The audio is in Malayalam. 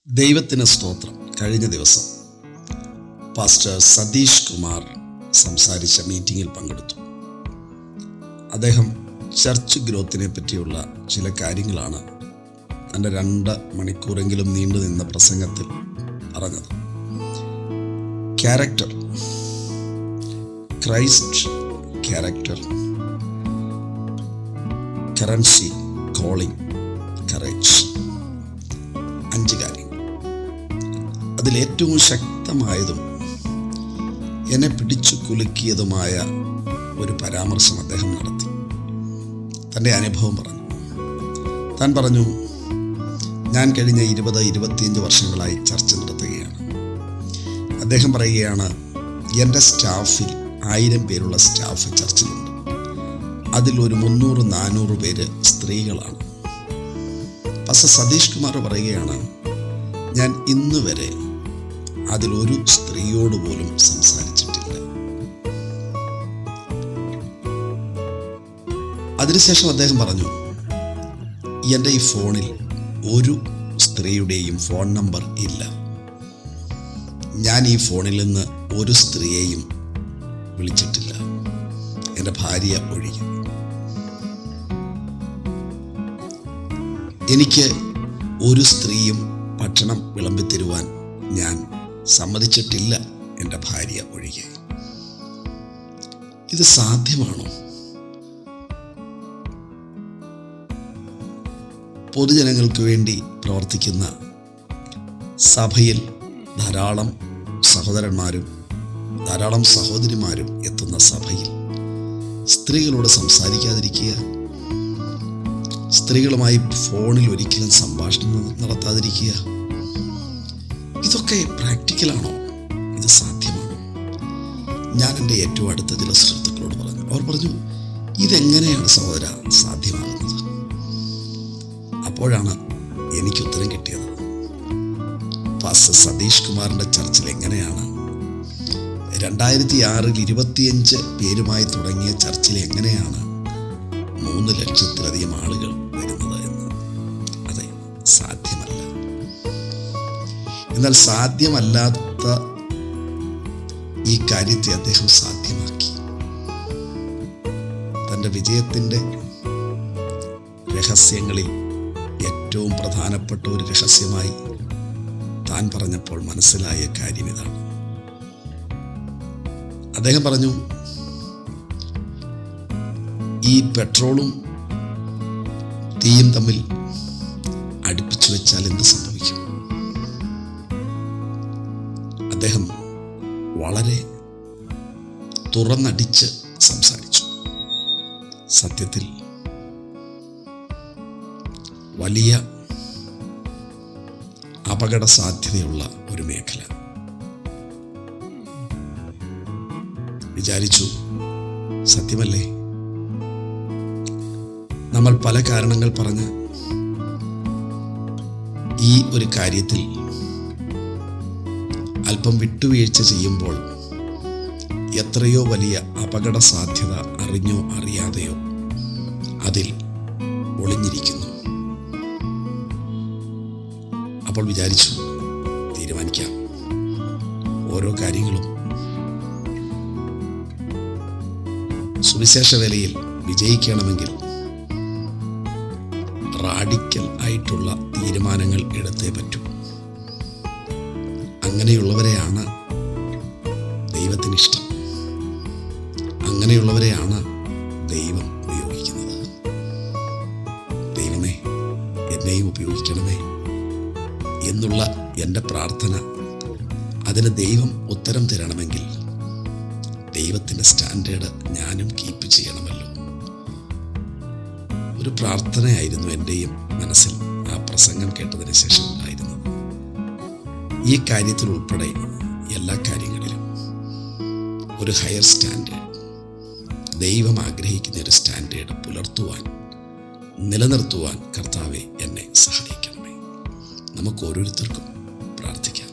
ദൈവത്തിന് സ്തോത്രം. കഴിഞ്ഞ ദിവസം പാസ്റ്റർ സതീഷ് കുമാർ സംസാരിച്ച മീറ്റിങ്ങിൽ പങ്കെടുത്തു. അദ്ദേഹം ചർച്ച് ഗ്രോത്തിനെ പറ്റിയുള്ള ചില കാര്യങ്ങളാണ് തൻ്റെ 2 മണിക്കൂറെങ്കിലും നീണ്ടു നിന്ന പ്രസംഗത്തിൽ പറഞ്ഞത്. Character, Christ character, currency, calling, courage. 5 കാര്യങ്ങൾ. അതിലേറ്റവും ശക്തമായതും എന്നെ പിടിച്ചു കുലുക്കിയതുമായ ഒരു പരാമർശം അദ്ദേഹം നടത്തി. തൻ്റെ അനുഭവം പറഞ്ഞു. താൻ പറഞ്ഞു, ഞാൻ കഴിഞ്ഞ 20-25 വർഷങ്ങളായി ചർച്ച നടത്തുകയാണ്. അദ്ദേഹം പറയുകയാണ്, എൻ്റെ സ്റ്റാഫിൽ 1000 പേരുള്ള സ്റ്റാഫ് ചർച്ചിലുണ്ട്. അതിലൊരു 300-400 പേര് സ്ത്രീകളാണ്. പാസ്റ്റർ സതീഷ് കുമാർ പറയുകയാണ്, ഞാൻ ഇന്ന് വരെ അതിലൊരു സ്ത്രീയോട് പോലും സംസാരിച്ചിട്ടില്ല. അതിനുശേഷം അദ്ദേഹം പറഞ്ഞു, എൻ്റെ ഈ ഫോണിൽ ഒരു സ്ത്രീയുടെയും ഫോൺ നമ്പർ ഇല്ല. ഞാൻ ഈ ഫോണിൽ നിന്ന് ഒരു സ്ത്രീയെയും വിളിച്ചിട്ടില്ല, എൻ്റെ ഭാര്യ ഒഴികെ. എനിക്ക് ഒരു സ്ത്രീയും ഭക്ഷണം വിളമ്പിത്തരുവാൻ ഞാൻ സമ്മതിച്ചിട്ടില്ല, എൻ്റെ ഭാര്യ ഒഴികെ. ഇത് സാധ്യമാണോ? പൊതുജനങ്ങൾക്ക് വേണ്ടി പ്രവർത്തിക്കുന്ന സഭയിൽ ധാരാളം സഹോദരന്മാരും ധാരാളം സഹോദരിമാരും എത്തുന്ന സഭയിൽ സ്ത്രീകളോട് സംസാരിക്കാതിരിക്കുക, സ്ത്രീകളുമായി ഫോണിൽ ഒരിക്കലും സംഭാഷണം നടത്താതിരിക്കുക, ഇതൊക്കെ പ്രാക്ടിക്കലാണോ? ഇത് സാധ്യമാണോ? ഞാൻ എൻ്റെ ഏറ്റവും അടുത്ത ചില സുഹൃത്തുക്കളോട് പറഞ്ഞു. അവർ പറഞ്ഞു, ഇതെങ്ങനെയാണ് സഹോദര സാധ്യമാകുന്നത്? അപ്പോഴാണ് എനിക്ക് ഉത്തരം കിട്ടിയത്. പാസ്റ്റർ സതീഷ് കുമാറിൻ്റെ ചർച്ചിൽ എങ്ങനെയാണ് 2006 25 പേരുമായി തുടങ്ങിയ ചർച്ചിൽ എങ്ങനെയാണ് 3 ലക്ഷത്തിലധികം ആളുകൾ വരുന്നത് എന്ന്? അതെ, സാധ്യമല്ല. എന്നാൽ സാധ്യമല്ലാത്ത ഈ കാര്യത്തെ അദ്ദേഹം സാധ്യമാക്കി. തൻ്റെ വിജയത്തിൻ്റെ രഹസ്യങ്ങളിൽ ഏറ്റവും പ്രധാനപ്പെട്ട ഒരു രഹസ്യമായി താൻ പറഞ്ഞപ്പോൾ മനസ്സിലായ കാര്യം ഇതാണ്. അദ്ദേഹം പറഞ്ഞു, ഈ പെട്രോളും തീയും തമ്മിൽ അടുപ്പിച്ചു വെച്ചാൽ എന്ത് സംഭവിക്കും? അദ്ദേഹം വളരെ തുറന്നടിച്ച് സംസാരിച്ചു. സത്യത്തിൽ വലിയ അപകട സാധ്യതയുള്ള ഒരു മേഖല. വിചാരിച്ചു, സത്യമല്ലേ? നമ്മൾ പല കാരണങ്ങൾ പറഞ്ഞ് ഈ ഒരു കാര്യത്തിൽ അല്പം വിട്ടുവീഴ്ച ചെയ്യുമ്പോൾ എത്രയോ വലിയ അപകട സാധ്യത അറിഞ്ഞോ അറിയാതെയോ അതിൽ ഒളിഞ്ഞിരിക്കുന്നു. അപ്പോൾ വിചാരിച്ചു, തീരുമാനിക്കാം. ഓരോ കാര്യങ്ങളും സുവിശേഷ വേലയിൽ വിജയിക്കണമെങ്കിൽ റാഡിക്കൽ ആയിട്ടുള്ള തീരുമാനങ്ങൾ എടുത്തേ പറ്റൂ. അങ്ങനെയുള്ളവരെയാണ് ദൈവത്തിന് ഇഷ്ടം. അങ്ങനെയുള്ളവരെയാണ് ദൈവം ഉപയോഗിക്കുന്നത്. ദൈവമേ, എന്നെയും ഉപയോഗിക്കണമേ എന്നുള്ള എൻ്റെ പ്രാർത്ഥന, അതിന് ദൈവം ഉത്തരം തരണമെങ്കിൽ ദൈവത്തിൻ്റെ സ്റ്റാൻഡേർഡ് ഞാനും കീപ്പ് ചെയ്യണമല്ലോ. ഒരു പ്രാർത്ഥനയായിരുന്നു എൻ്റെയും മനസ്സിൽ ആ പ്രസംഗം കേട്ടതിന് ശേഷം ഉണ്ടായിരുന്നത്. ഈ കാര്യത്തിൽ ഉൾപ്പെടെ എല്ലാ കാര്യങ്ങളിലും ഒരു ഹയർ സ്റ്റാൻഡേർഡ്, ദൈവം ആഗ്രഹിക്കുന്ന ഒരു സ്റ്റാൻഡേർഡ് പുലർത്തുവാൻ, നിലനിർത്തുവാൻ കർത്താവേ എന്നെ സഹായിക്കണമേ. നമുക്ക് ഓരോരുത്തർക്കും പ്രാർത്ഥിക്കാം.